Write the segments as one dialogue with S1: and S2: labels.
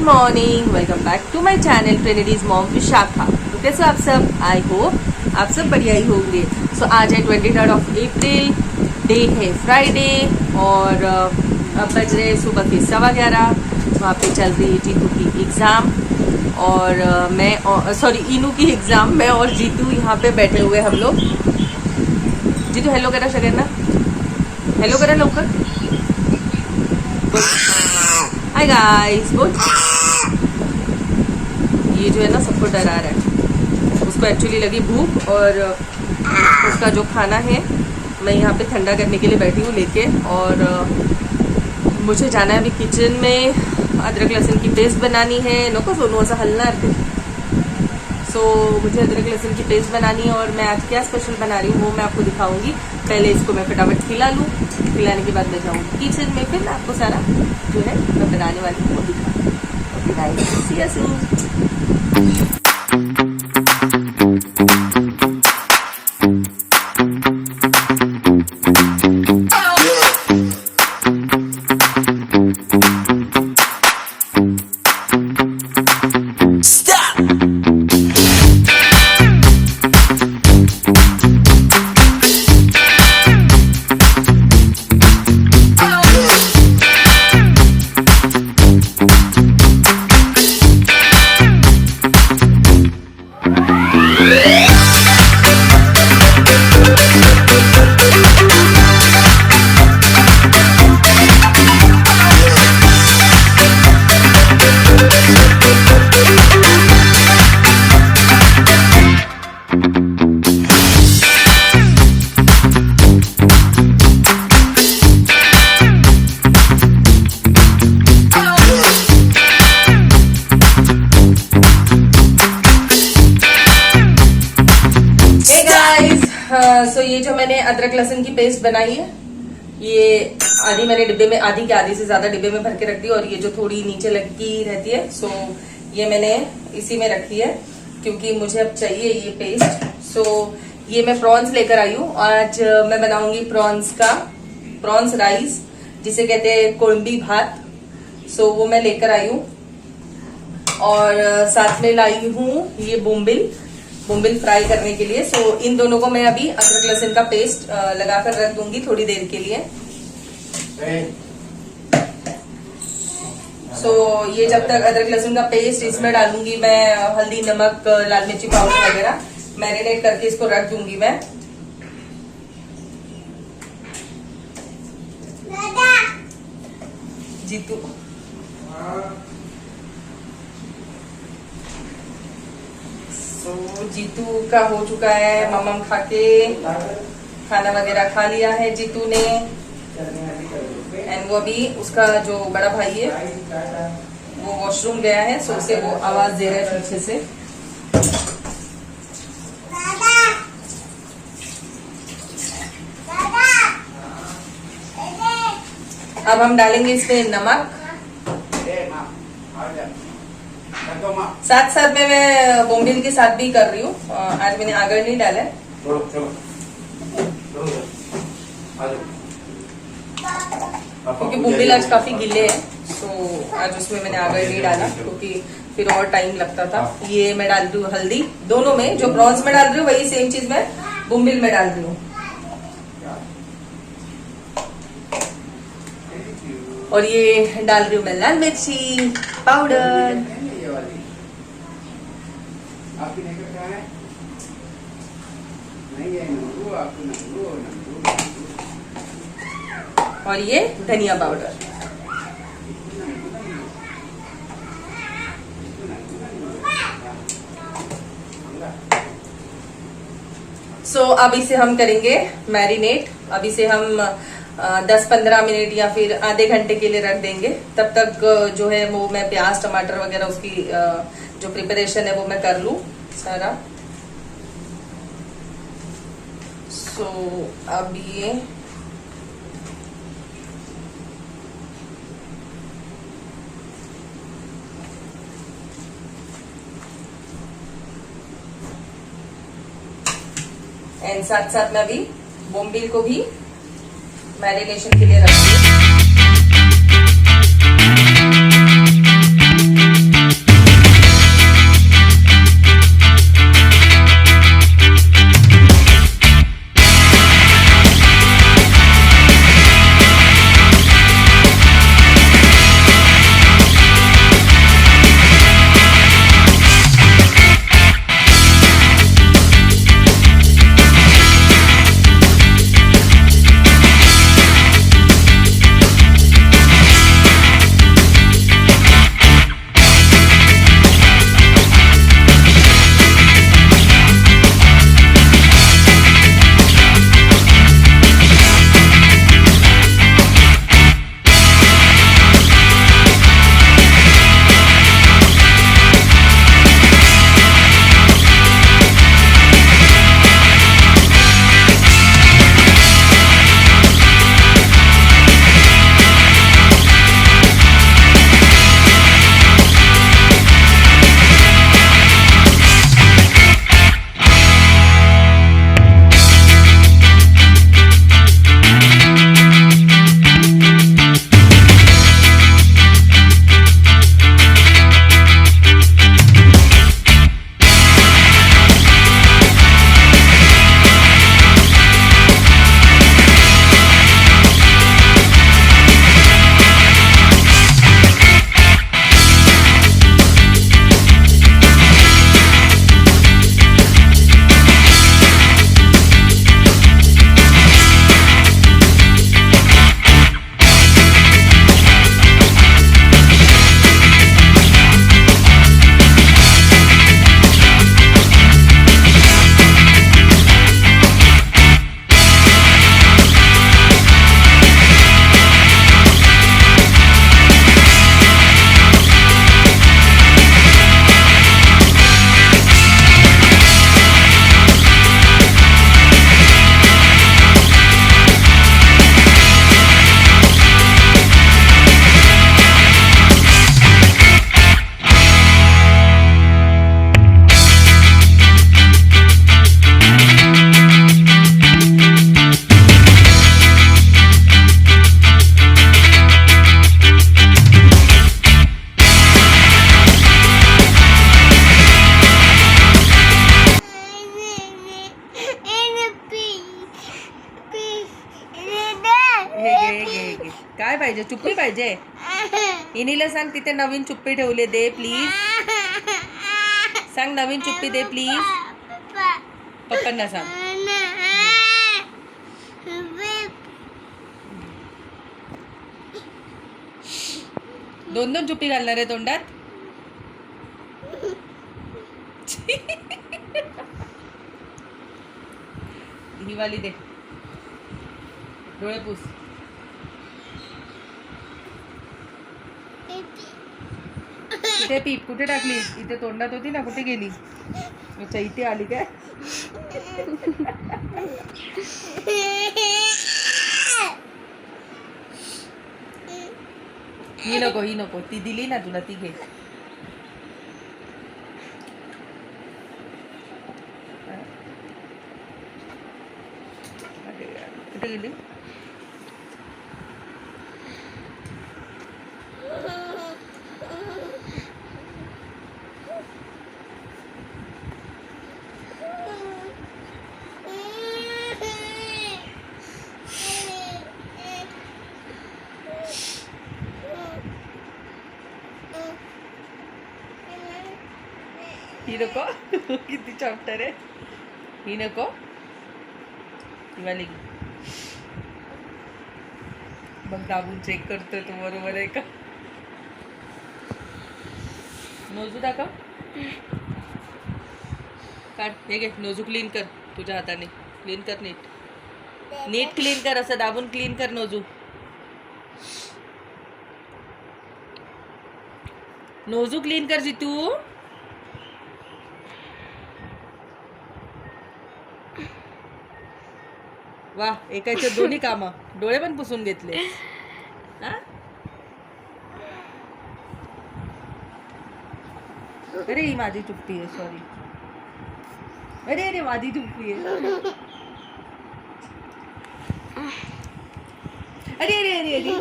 S1: Morning, welcome back to my channel Trinity's mom Vishakha. तो कैसे आप सब? आई होप आप सब बढ़िया ही होंगे। सो आज है 23 अप्रैल, डे है फ्राइडे और अब बज रहे सुबह के 11:15। वहाँ पे चल रही है जीतू की एग्ज़ाम और इनू की एग्ज़ाम। मैं और जीतू यहाँ पे बैठे हुए हम लोग। जीतू हेलो करा शगन ना, हेलो करा लवकर। हाय गाइस, बोल। ये जो है ना सबको डरा रहा है। उसको एक्चुअली लगी भूख और उसका जो खाना है मैं यहाँ पे ठंडा करने के लिए बैठी हूँ लेके। और मुझे जाना है अभी किचन में, अदरक लहसुन की पेस्ट बनानी है। नको सोनू ऐसा हलना मुझे अदरक लहसुन की पेस्ट बनानी है और मैं आज क्या स्पेशल बना रही हूँ वो मैं आपको दिखाऊंगी। पहले इसको मैं फटाफट खिला लूँ, खिलाने के बाद मैं जाऊँगी किचन में, फिर आपको सारा जो है मैं बनाने वाली हूँ वो दिखाऊँ। Okay guys, see you soon. So ये जो मैंने अदरक लहसुन की पेस्ट बनाई है, ये आधी मैंने डिब्बे में, आधी के आधी से ज्यादा डिब्बे में भर के रख दी। और ये जो थोड़ी नीचे लगी रहती है, सो ये मैंने इसी में रखी है क्योंकि मुझे अब चाहिए ये पेस्ट। सो ये मैं प्रॉन्स लेकर आई हूँ। आज मैं बनाऊंगी प्रॉन्स राइस, जिसे कहते हैं कोळंबी भात। सो वो मैं लेकर आई हूँ और साथ में लाई हूँ ये बोम्बिल फ्राई करने के लिए। सो इन दोनों को मैं अभी अदरक लहसुन का पेस्ट लगाकर रख दूंगी थोड़ी देर के लिए। सो ये जब तक अदरक लहसुन का पेस्ट इसमें डालूंगी मैं हल्दी, नमक, लाल मिर्ची पाउडर वगैरह मैरिनेट करके इसको रख दूंगी मैं। जीतू जीतू का हो चुका है, मम्मम खा के खाना वगैरह खा लिया है जीतू ने। एंड वो अभी उसका जो बड़ा भाई है वो वॉशरूम गया है, सो उसे वो आवाज दे रहा है पीछे से। अब हम डालेंगे इसमें नमक। साथ साथ में मैं बोम्बिल के साथ भी कर रही हूँ। आज मैंने आगर नहीं डाला है क्योंकि बोम्बिल आज काफी गिले हैं। तो आज उसमें मैंने आगर नहीं डाला क्योंकि फिर और टाइम लगता था। ये मैं डाल रही हूँ हल्दी दोनों में, जो प्रॉन्स में डाल रही हूँ वही सेम चीज मैं बोम्बिल में डाल रही हूँ। और ये डाल रही हूँ मैं लाल मिर्ची पाउडर। और ये धनिया पाउडर। सो अब इसे हम करेंगे मैरिनेट। अब इसे हम 10-15 मिनट या फिर आधे घंटे के लिए रख देंगे। तब तक जो है वो मैं प्याज टमाटर वगैरह उसकी जो प्रिपरेशन है वो मैं कर लूं सारा। सो अब ये एंड साथ साथ में अभी बोम्बिल को भी मैरिनेशन के लिए रखती हूँ। घे काय पाहिजे? चुप्पी पाहिजे? इनीला सांग तिथे नवीन चुप्पी ठेवले दे प्लीज. सांग नवीन चुप्पी दे प्लीज. पप्पांना सांग. दोन चुप्पी घालणार आहे तोंडात. ही वाली दे. डोळे पुस. कुठे पीप कुठे टाकली? इथे तोंडात होती ना, कुठे गेली? अच्छा इथे आली काय? ही नको ती दिली ना तुला, ती घे. कुठे गेली? ही नको. किती चॉप्टर आहे. ही नको. ही वाली बघ, दाबून चेक करतोय तो बरोबर आहे का. नोजू दाखव. काढ. हे घे नोजू क्लीन कर तुझ्या हाताने. क्लीन कर नीट क्लीन कर. असं दाबून क्लीन कर नोजू. नोजू क्लीन कर जितू. वा, एकाचे दोन्ही कामं. डोळे पण पुसून घेतले. अरे ही माझी चुप्पी आहे. सॉरी. अरे माझी चुप्पी आहे. अरे अरे अरे अरे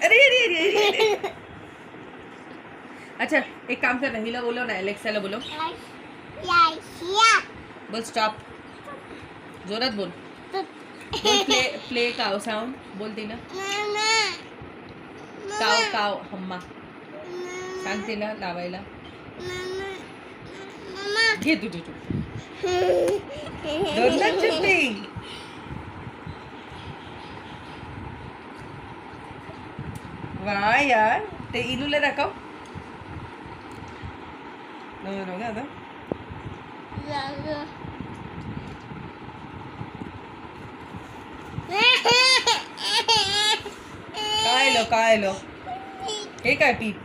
S1: अरे अरे अरे अरे. अच्छा एक काम कर ना, हिला बोलव ना, अलेक्साला बोलव. बोल स्टॉप. जोरात बोल. प्ले काव साउंड बोल तिला. काव हम्मा सांग तिला लावायला. घे तुझी चुप्पी. दोन चुप्पी. वा यार, ते इनूला दाखव. नो आता काय लो हे काय पीप.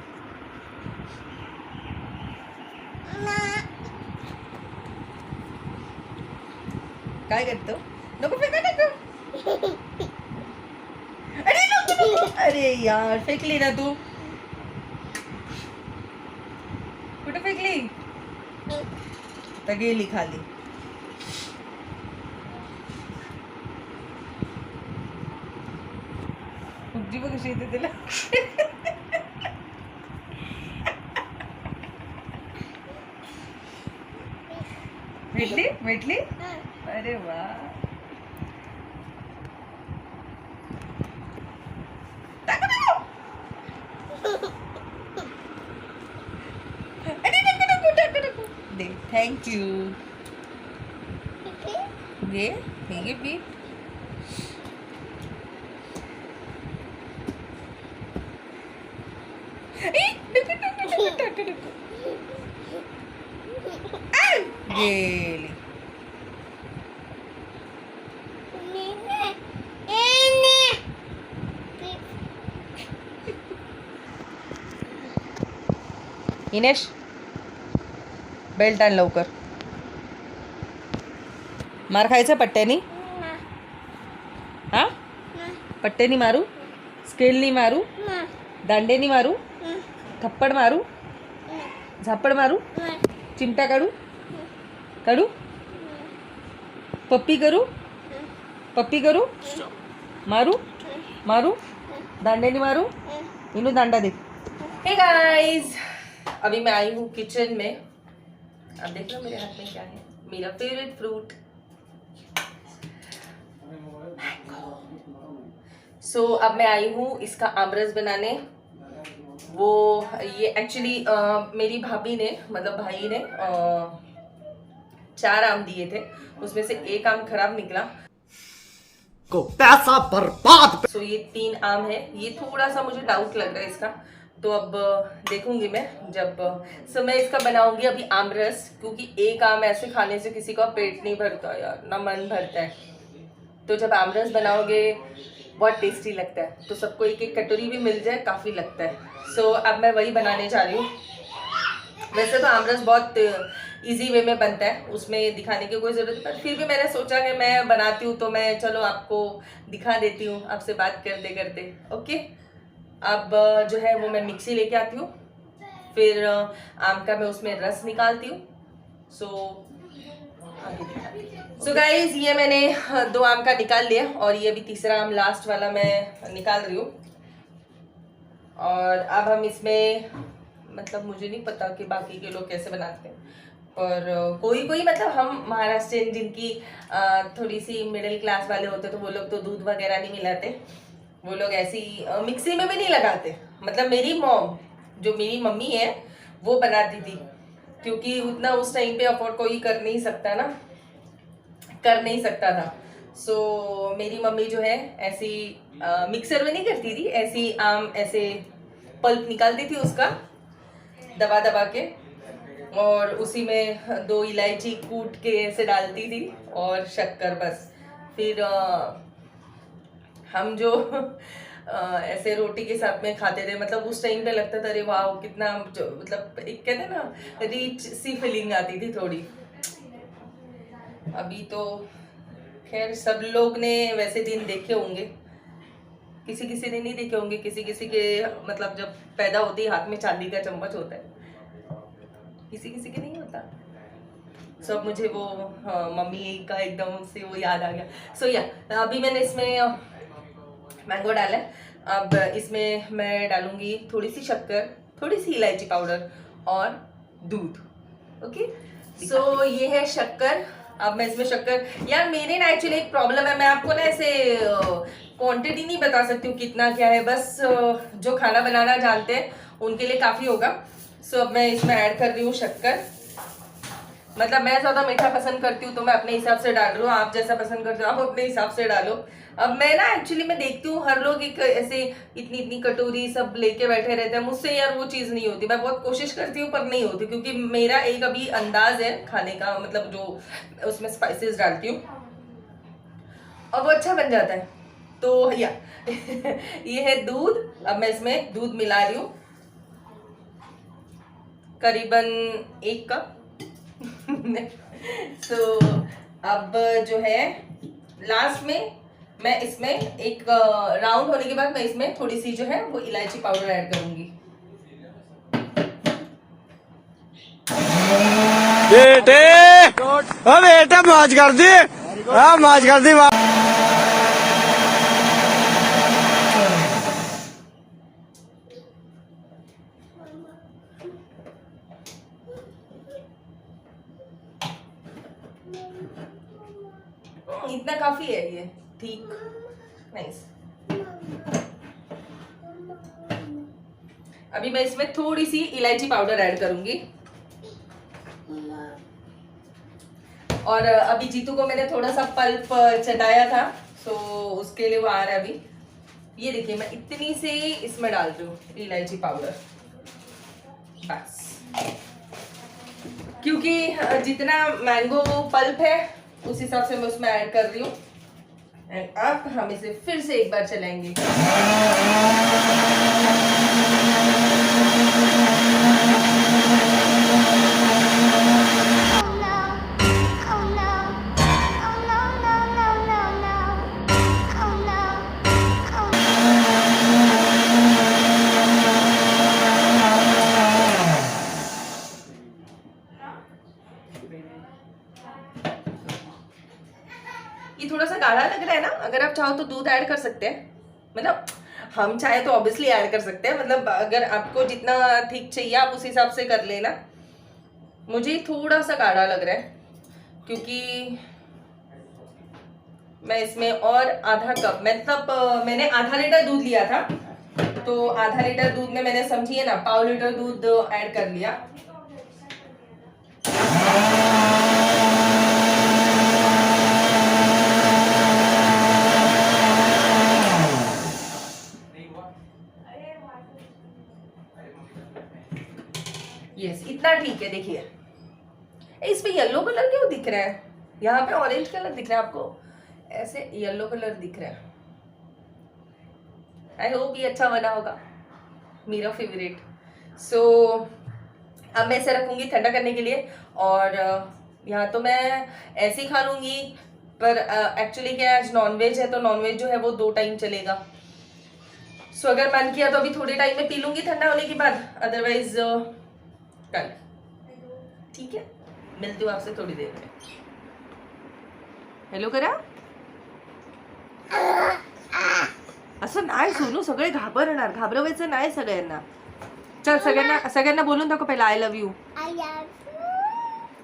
S1: काय करतो? नको फेका नको. अरे नको. अरे यार फेकली ना तू. कुठे फेकली? तर गेली खाली. जीव कशी येते तिला. भेटली. अरे वा. नको दे. Thank you. घे पीठ. गेली. इनेश बेल्ट आण लवकर. मार खायचं पट्ट्यानी. हा पट्ट्यानी मारू. स्केलनी मारू. दांडेनी मारू. थप्पड मारू. झापड मारू. चिमटा काढू. पप्पी करू. मारू. दांडेनी मारू. इनू दांडा दे. हे गाइस, अभी मैं आई हूँ किचन में. अब देख लो मेरे हाथ में क्या है. मेरा फेवरेट फ्रूट. सो अब मैं आई हूँ इसका आमरस बनाने। वो ये एक्चुअली मेरी भाभी ने, मतलब भाई ने 4 आम दिए थे, उसमें से 1 आम खराब निकला,
S2: को पैसा बर्बाद।
S1: सो ये 3 आम है। ये थोड़ा सा मुझे डाउट लग रहा है इसका, तो अब देखूंगी मैं जब मैं इसका बनाऊंगी अभी आमरस, क्योंकि 1 आम ऐसे खाने से किसी का पेट नहीं भरता यार, ना मन भरता है। तो जब आमरस बनाओगे बहुत टेस्टी लगता है, तो सबको 1-1 कटोरी भी मिल जाए काफ़ी लगता है। सो अब मैं वही बनाने जा रही हूँ। वैसे तो आमरस बहुत इजी वे में बनता है, उसमें दिखाने की कोई ज़रूरत नहीं, पर फिर भी मैंने सोचा कि मैं बनाती हूँ तो मैं चलो आपको दिखा देती हूँ आपसे बात करते करते। ओके, अब जो है वो मैं मिक्सी लेके आती हूँ, फिर आम का मैं उसमें रस निकालती हूँ। सो गाइज ये मैंने 2 आम का निकाल लिया, और ये अभी तीसरा आम लास्ट वाला मैं निकाल रही हूँ। और अब हम इसमें, मतलब मुझे नहीं पता कि बाकी के लोग कैसे बनाते हैं, पर कोई कोई, मतलब हम महाराष्ट्रियन जिनकी थोड़ी सी मिडिल क्लास वाले होते तो वो लोग तो दूध वगैरह नहीं मिलाते, वो लोग ऐसी मिक्सी में भी नहीं लगाते। मतलब मेरी मॉम, जो मेरी मम्मी है, वो बनाती थी, क्योंकि उतना उस टाइम पे अफोर्ड कोई कर नहीं सकता ना, कर नहीं सकता था। सो मेरी मम्मी जो है ऐसी मिक्सर में नहीं करती थी, ऐसी आम ऐसे पल्प निकालती थी उसका दबा दबा के, और उसी में 2 इलायची कूट के ऐसे डालती थी और शक्कर, बस। फिर हम जो ऐसे रोटी के साथ में खाते थे, मतलब उस टाइम पे लगता था अरे वाह कितना, मतलब एक कहते हैं ना, रिच सी फीलिंग आती थी थोड़ी। अभी तो खैर सब लोग ने वैसे दिन देखे होंगे, किसी किसी ने नहीं देखे होंगे, किसी किसी के मतलब जब पैदा होते ही हाथ में चांदी का चम्मच होता है, किसी किसी के नहीं होता। सब मुझे वो मम्मी का एकदम से वो याद आ गया। सो या अभी मैंने इसमें मैंगो डाला है, अब इसमें मैं डालूंगी थोड़ी सी शक्कर, थोड़ी सी इलायची पाउडर और दूध। ओके, सो ये है शक्कर। अब मैं इसमें शक्कर, यार मेरे ना एक्चुअली एक प्रॉब्लम है, मैं आपको ना ऐसे क्वांटिटी नहीं बता सकती हूँ कितना क्या है, बस जो खाना बनाना जानते हैं उनके लिए काफ़ी होगा। सो अब मैं इसमें ऐड कर रही हूँ शक्कर। मतलब मैं ज़्यादा मीठा पसंद करती हूँ तो मैं अपने हिसाब से डाल रही हूँ, आप जैसा पसंद करते हो आप अपने हिसाब से डालो। अब मैं ना एक्चुअली मैं देखती हूँ हर लोग एक ऐसे इतनी इतनी कटोरी सब लेके बैठे रहते हैं, मुझसे यार वो चीज़ नहीं होती। मैं बहुत कोशिश करती हूँ पर नहीं होती, क्योंकि मेरा एक अभी अंदाज है खाने का, मतलब जो उसमें स्पाइसेस डालती हूँ और वो अच्छा बन जाता है। तो या ये है दूध, अब मैं इसमें दूध मिला रही हूँ करीबन 1 कप। सो अब जो है लास्ट में मैं इसमें एक राउंड होने के बाद मैं इसमें थोड़ी सी जो है वो इलायची पाउडर ऐड करूंगी।
S2: बेटे ओ बेटा मौज कर दी, हाँ मौज कर दी।
S1: इतना काफी है, ये ठीक, नाइस। अभी मैं इसमें थोड़ी सी इलायची पाउडर ऐड करूंगी, और अभी जीतू को मैंने थोड़ा सा पल्प चटाया था, सो उसके लिए वो आ रहा है अभी। ये देखिए मैं इतनी से इसमें डाल रही हूँ इलायची पाउडर, बस, क्योंकि जितना मैंगो पल्प है उस हिसाब से मैं उसमें ऐड कर रही हूँ। एंड अब हम इसे फिर से एक बार चलाएंगे। ये थोड़ा सा गाढ़ा लग रहा है ना, अगर आप चाहो तो दूध ऐड कर सकते हैं, मतलब हम चाहे तो ऑब्वियसली ऐड कर सकते हैं, मतलब अगर आपको जितना थिक चाहिए आप उस हिसाब से कर लेना। मुझे थोड़ा सा गाढ़ा लग रहा है क्योंकि मैं इसमें और आधा कप, मतलब मैंने आधा लीटर दूध लिया था, तो आधा लीटर दूध में मैंने समझिए ना 1/4 लीटर दूध ऐड कर लिया। यस, इतना ठीक है। देखिए इस पे येलो कलर क्यों दिख रहा है, यहाँ पे ऑरेंज कलर दिख रहा है आपको, ऐसे येलो कलर दिख रहा है। आई होप ये अच्छा बना होगा, मेरा फेवरेट। सो अब मैं इसे रखूंगी ठंडा करने के लिए, और यहाँ तो मैं ऐसे ही खा लूंगी, पर एक्चुअली क्या आज नॉनवेज है, तो नॉनवेज जो है वो 2 टाइम चलेगा। सो अगर मन किया तो अभी थोड़े टाइम में पी लूंगी ठंडा होने के बाद, अदरवाइज कल। ठीक है, मिलती हूँ आपसे थोड़ी देर में। हेलो करा असं नाही सोनू, सगळे घाबरणार, घाबरवायचं नाही सगळ्यांना। चल सगळ्यांना बोलून दाखव पहिला आय लव्ह यू।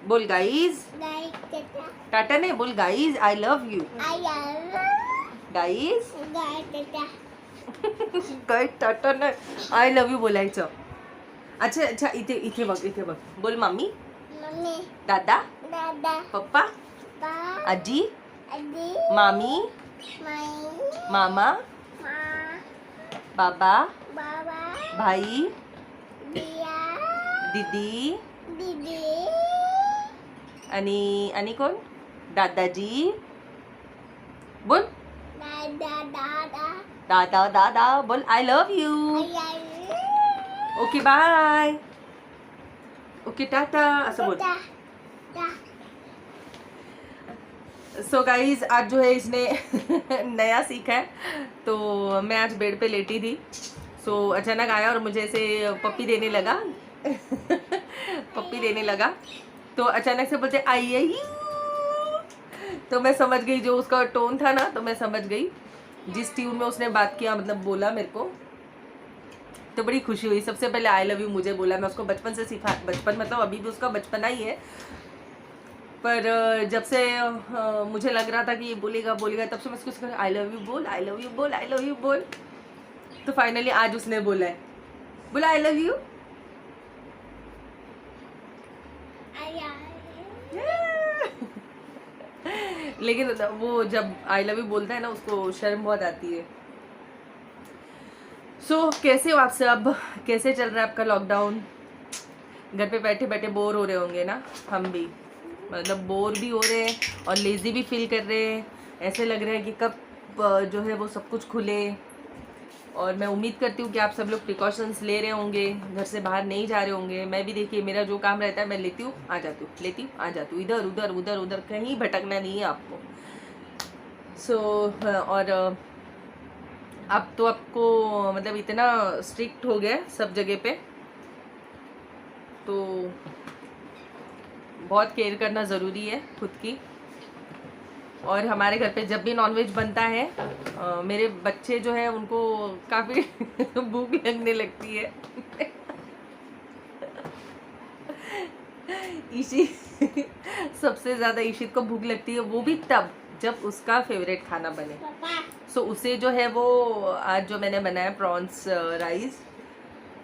S1: बोल गाईज, टाटा नाही, बोल guys I love you. Guys काय टाटा नाही, आय लव्ह यू बोलायचं। अच्छा अच्छा, इथे इथे बघ, इथे बघ, बोल मम्मी, दादा, पप्पा, आजी, मामी, मामा, बाबा, भाई, दीदी, आणि कोण, दादाजी, बोल दादा दादा, बोल I love you. Okay bye, okay tata असं बोल। सो गाइज आज जो है इसने नया सीखा है, तो मैं आज बेड पे लेटी थी, सो अचानक आया और मुझे ऐसे पप्पी देने लगा पप्पी देने लगा, तो अचानक से बोलते आई है, तो मैं समझ गई, जो उसका टोन था ना, तो मैं समझ गई जिस ट्यून में उसने बात किया, मतलब बोला मेरे को, तो बड़ी खुशी हुई। सबसे पहले आई लव यू मुझे बोला, मैं उसको बचपन से सिखा, बचपन मतलब अभी भी उसका बचपना ही है, पर जब से मुझे लग रहा था कि ये बोलेगा बोलेगा, तब से मैं उसको आई लव यू बोल, आई लव यू बोल, आई लव यू बोल, तो फाइनली आज उसने बोला है, बोला आई लव यू। लेकिन वो जब आई लव यू बोलता है ना, उसको शर्म बहुत आती है। सो कैसे हो आप सब, कैसे चल रहा है आपका लॉकडाउन? घर पे बैठे बैठे बोर हो रहे होंगे ना, हम भी, मतलब बोर भी हो रहे हैं और लेज़ी भी फील कर रहे हैं। ऐसे लग रहा है कि कब जो है वो सब कुछ खुले, और मैं उम्मीद करती हूँ कि आप सब लोग प्रिकॉशंस ले रहे होंगे, घर से बाहर नहीं जा रहे होंगे। मैं भी देखिए, मेरा जो काम रहता है मैं लेती हूँ आ जाती हूँ, लेती हूँ आ जाती हूँ, इधर उधर उधर उधर, कहीं भटकना नहीं है आपको। सो और अब तो आपको मतलब इतना स्ट्रिक्ट हो गया सब जगह पे, तो बहुत केयर करना ज़रूरी है खुद की। और हमारे घर पे जब भी नॉनवेज बनता है, मेरे बच्चे जो हैं उनको काफ़ी भूख लगने लगती है। ईशित सबसे ज़्यादा ईशित को भूख लगती है, वो भी तब जब उसका फेवरेट खाना बने। सो उसे जो है वो आज जो मैंने बनाया प्रॉन्स राइस,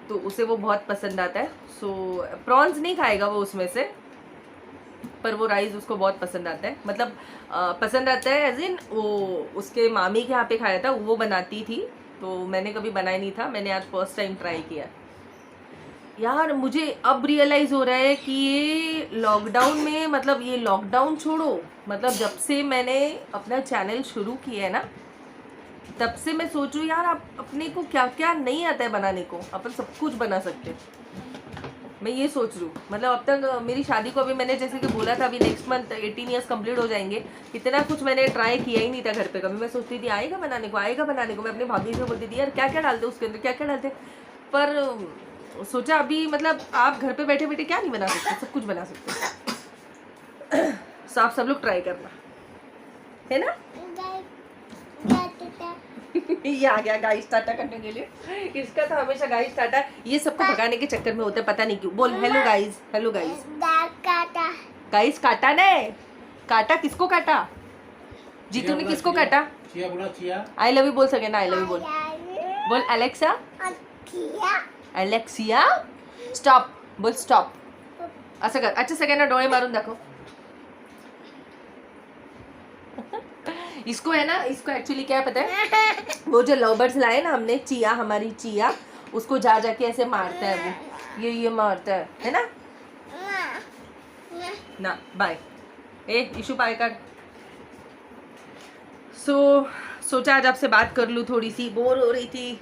S1: तो उसे वो बहुत पसंद आता है। सो प्रॉन्स नहीं खाएगा वो उसमें से, पर वो राइस उसको बहुत पसंद आता है, मतलब पसंद आता है एज इन वो उसके मामी के यहाँ पे खाया था, वो बनाती थी, तो मैंने कभी बनाया नहीं था, मैंने आज फर्स्ट टाइम ट्राई किया। यार मुझे अब रियलाइज़ हो रहा है कि ये लॉकडाउन में, मतलब ये लॉकडाउन छोड़ो, मतलब जब से मैंने अपना चैनल शुरू किया है ना, तब से मैं सोच रही हूँ यार आप अपने को क्या क्या नहीं आता है बनाने को, अपन सब कुछ बना सकते हैं। मैं ये सोच रही हूँ, मतलब अब तक मेरी शादी को अभी मैंने जैसे कि बोला था, अभी नेक्स्ट मंथ 18 ईयर्स कंप्लीट हो जाएंगे, इतना कुछ मैंने ट्राई किया ही नहीं था घर पे कभी। मैं सोचती थी आएगा बनाने को, आएगा बनाने को, मैं अपनी भाभी से बोलती थी यार क्या क्या डालते उसके अंदर, क्या क्या डालते, पर सोचा अभी मतलब आप घर पे बैठे बैठे क्या नहीं बना सकते, सब कुछ बना सकते। सो आप सब लोग ट्राई करना, है ना। ये आ गया गाइस टाटा करने के लिए, इसका तो हमेशा गाइस टाटा ये सबको भगाने के चक्कर में होता है, पता नहीं क्यों। बोल हेलो गाइस, हेलो गाइस।
S3: काटा
S1: गाइस काटा ने, काटा किसको काटा, जीतू ने किसको काटा?
S3: चिया बोला चिया।
S1: आई लव यू बोल सके ना, आई लव यू बोल, बोल एलेक्सा, एलेक्सिया स्टॉप, बोल स्टॉप असं कर. अच्छा सगळ्यांना डोळे मारून दाखव. इसको है ना, इसको एक्चुअली क्या है पता है, वो जो लव बर्ड्स लाए ना हमने, चिया, हमारी चिया, उसको जा जाके ऐसे मारता है वो, ये मारता है ना. ना बाय ए इशू पाए कर. सोचा आज आपसे बात कर लूँ, थोड़ी सी बोर हो रही थी,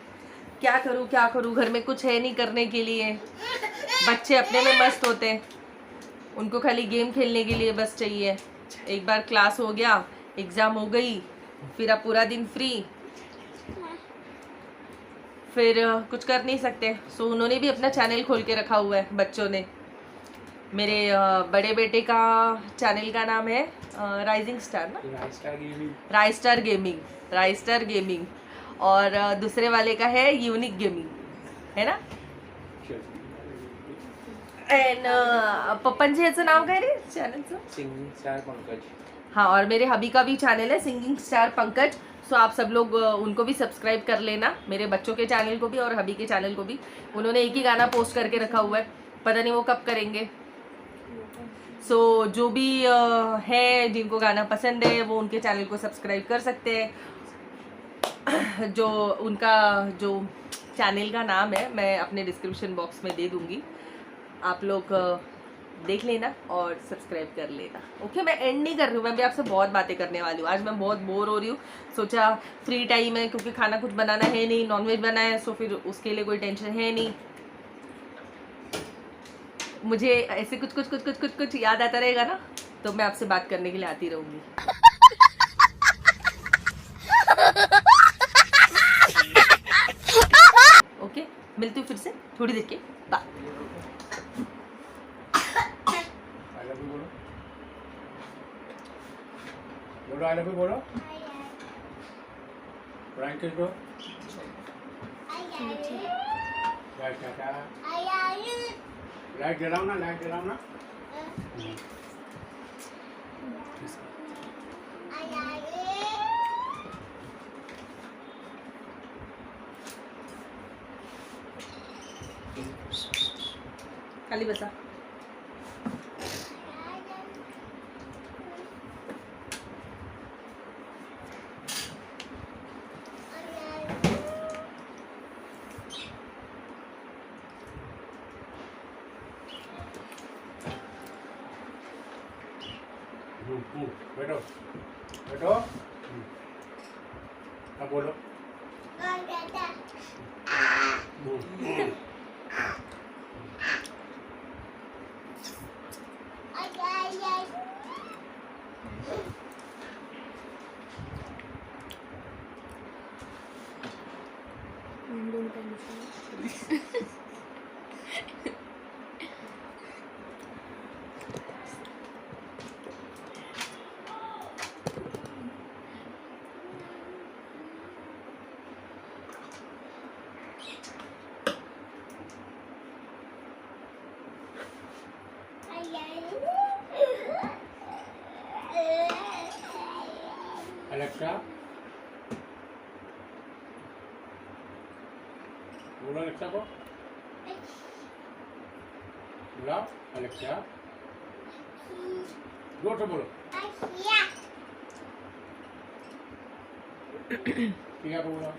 S1: क्या करूँ, घर में कुछ है नहीं करने के लिए. बच्चे अपने में मस्त होते हैं, उनको खाली गेम खेलने के लिए बस चाहिए. एक बार क्लास हो गया, एग्ज़ाम हो गई, फिर आप पूरा दिन फ्री, फिर कुछ कर नहीं सकते. सो उन्होंने भी अपना चैनल खोल के रखा हुआ है बच्चों ने. मेरे बड़े बेटे का चैनल का नाम है राइजिंग स्टार ना, राइस्टार गेमिंग, और दूसरे वाले का है यूनिक गेमिंग, है ना. एंड पप्पन जी याचं नाव काय रे चॅनलचं?
S3: Singing star Pankaj.
S1: हाँ, और मेरे हबी का भी चैनल है सिंगिंग स्टार पंकज. सो आप सब लोग उनको भी सब्सक्राइब कर लेना, मेरे बच्चों के चैनल को भी और हबी के चैनल को भी. उन्होंने एक ही गाना पोस्ट करके रखा हुआ है, पता नहीं वो कब करेंगे. सो जो भी है, जिनको गाना पसंद है वो उनके चैनल को सब्सक्राइब कर सकते हैं. जो उनका जो चैनल का नाम है मैं अपने डिस्क्रिप्शन बॉक्स में दे दूँगी, आप लोग देख लेना और सब्सक्राइब कर लेना. ओके, मैं एंड नहीं कर रही हूँ, मैं भी आपसे बहुत बातें करने वाली हूँ. आज मैं बहुत बोर हो रही हूँ, सोचा फ्री टाइम है, क्योंकि खाना कुछ बनाना है नहीं, नॉनवेज बना है, सो फिर उसके लिए कोई टेंशन है नहीं. मुझे ऐसे कुछ याद आता रहेगा ना, तो मैं आपसे बात करने के लिए आती रहूँगी. ओके, मिलती हूँ फिर से थोड़ी देर के बाद.
S3: आई लव यू बोलो. बोलो आई लव यू बोलो. फ्रैंक किस दो. लाइट टाटा. लाइट जलाओ ना, लाइट जलाओ ना.
S1: खाली बसा.
S3: बैठो बैठो. अब बोलो. अलेक्सा बोलो. अलेक्सा को बोला. अलेक्सा जोर से बोलो. क्या बोला.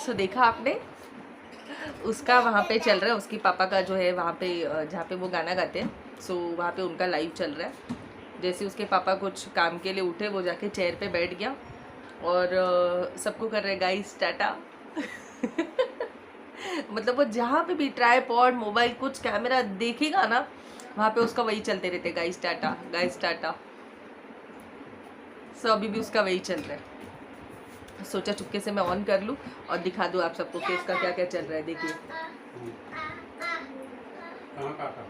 S1: सो देखा आपने, उसका वहाँ पे चल रहा है, उसकी पापा का जो है वहाँ पे जहाँ पे वो गाना गाते हैं, सो वहाँ पे उनका लाइव चल रहा है. जैसे उसके पापा कुछ काम के लिए उठे, वो जाके चेयर पे बैठ गया और सबको कर रहे गाइस टाटा. मतलब वो जहाँ पे भी ट्राइपॉड, मोबाइल, कुछ कैमरा देखेगा ना, वहाँ पे उसका वही चलते रहते, गाइस टाटा, गाइस टाटा. सो अभी भी उसका वही चल रहा है. सोचा चुपके से मैं ऑन कर लूँ और दिखा दूँ आप सबको कि उसका क्या क्या चल रहा है. देखिए
S3: कहाँ काका.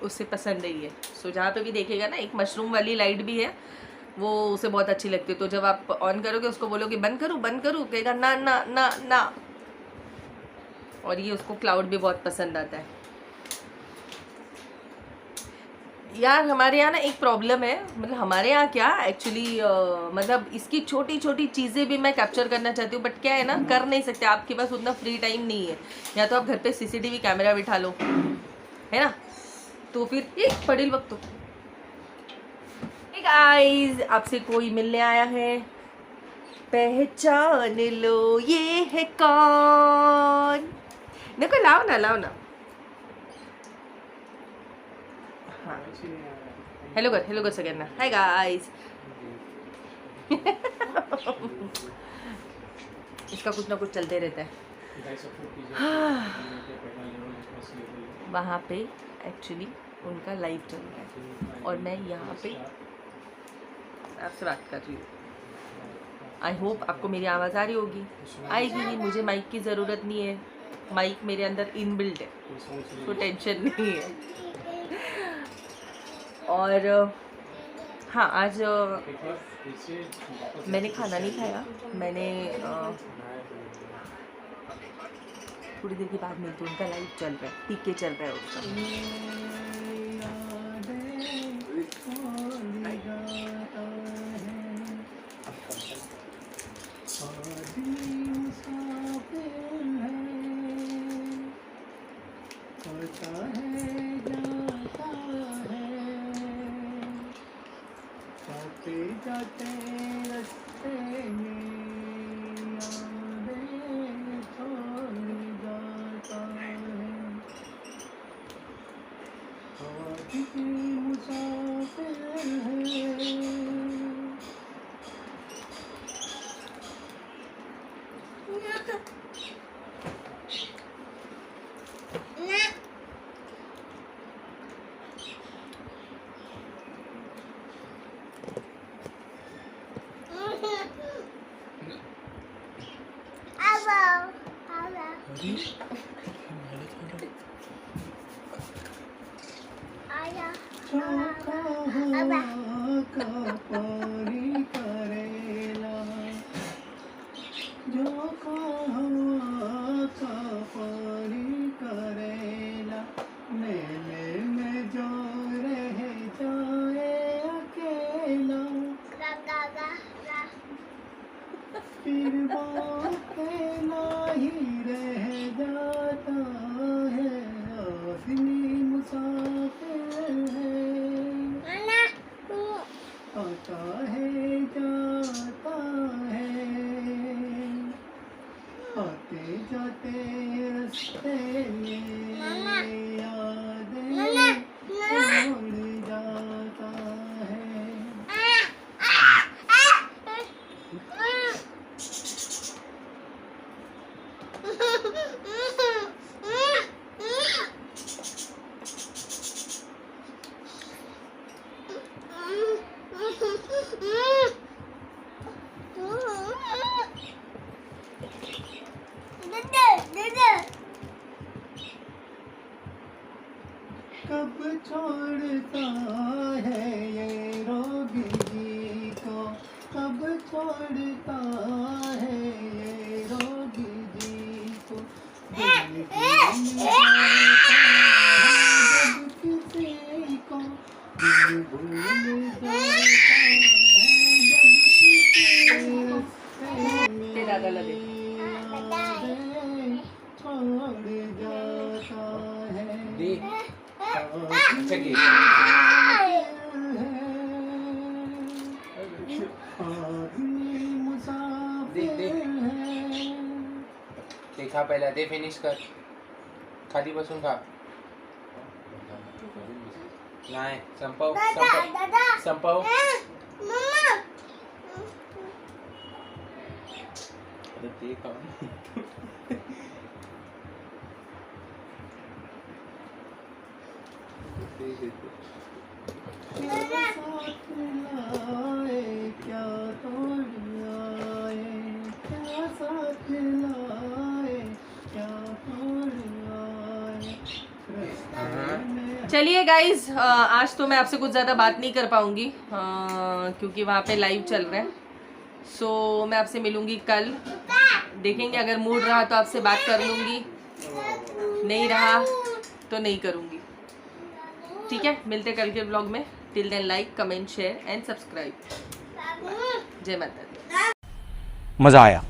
S1: उससे पसंद नहीं है। सो जहाँ पे भी देखेगा ना, एक मशरूम वाली लाइट भी है, वो उसे बहुत अच्छी लगती है। तो जब आप ऑन करोगे, उसको बोलोगे बंद करूँ, कहेगा ना ना ना ना। और ये उसको क्लाउड भी बहुत पसंद आता है। यार हमारे यहाँ ना एक प्रॉब्लम है, मतलब हमारे यहाँ क्या एक्चुअली, मतलब इसकी छोटी छोटी चीज़ें भी मैं कैप्चर करना चाहती हूँ, बट क्या है ना, कर नहीं सकते, आपके पास उतना फ्री टाइम नहीं है। या तो आप घर पे CCTV कैमरा बिठा लो, है ना, तो फिर ये पढ़िल वक्त। हे गाइस, आपसे कोई मिलने आया है, पहचान लो ये है कौन। देखो, लाओ ना। हाँ, हेलो कर सगळ्यांना, हाय गाइस। इसका कुछ ना कुछ चलते रहता है। वहाँ पे एक्चुअली उनका लाइव चल रहा है और मैं यहाँ पे आपसे बात कर रही हूँ। आई होप आपको मेरी आवाज़ आ रही होगी। आएगी नहीं, मुझे माइक की ज़रूरत नहीं है, माइक मेरे अंदर इनबिल्ट है, तो टेंशन नहीं है। और हाँ, आज मैंने खाना नहीं खाया, मैंने थोड़ी देर के बाद मिलती हूँ। उनका लाइव चल रहा है, पीके चल रहा है उसका।
S3: जाते रस्ते में यादें छोड़ जाता है, आज की मुसाफिर है। पानी करेला जो का पानी करेला, मेले में जो रह जाए अकेला, फिर वो अकेला ही रह जाता है। आदमी मुसाफिर है, आता है जाता है, आते जाते रास्ते में यादें छोड़ जाता है। कब छोड़ता है ये रोगी जी को, कब छोड़ता है ये रोगी जी को, दिल जब किसी को दिल भूल जाता है, जब किसी
S1: दादा लगे
S3: छोड़ जाता है।
S4: देखा पहिला ते फिनिश कर, खाली बसून खा. नाही संपव संपव. अरे ते खा.
S3: क्या तोड़ आए, क्या साथ लाए, क्या तोड़ आए, रास्ते में
S1: चलिए गाइज, आज तो मैं आपसे कुछ ज़्यादा बात नहीं कर पाऊंगी क्योंकि वहाँ पे लाइव चल रहा है। सो मैं आपसे मिलूंगी कल, देखेंगे अगर मूड रहा तो आपसे बात कर लूँगी, नहीं रहा तो नहीं करूँगी। ठीक है, मिलते कल के ब्लॉग में। Till then like, comment, share and subscribe. जय माता दी।
S2: मजा आया।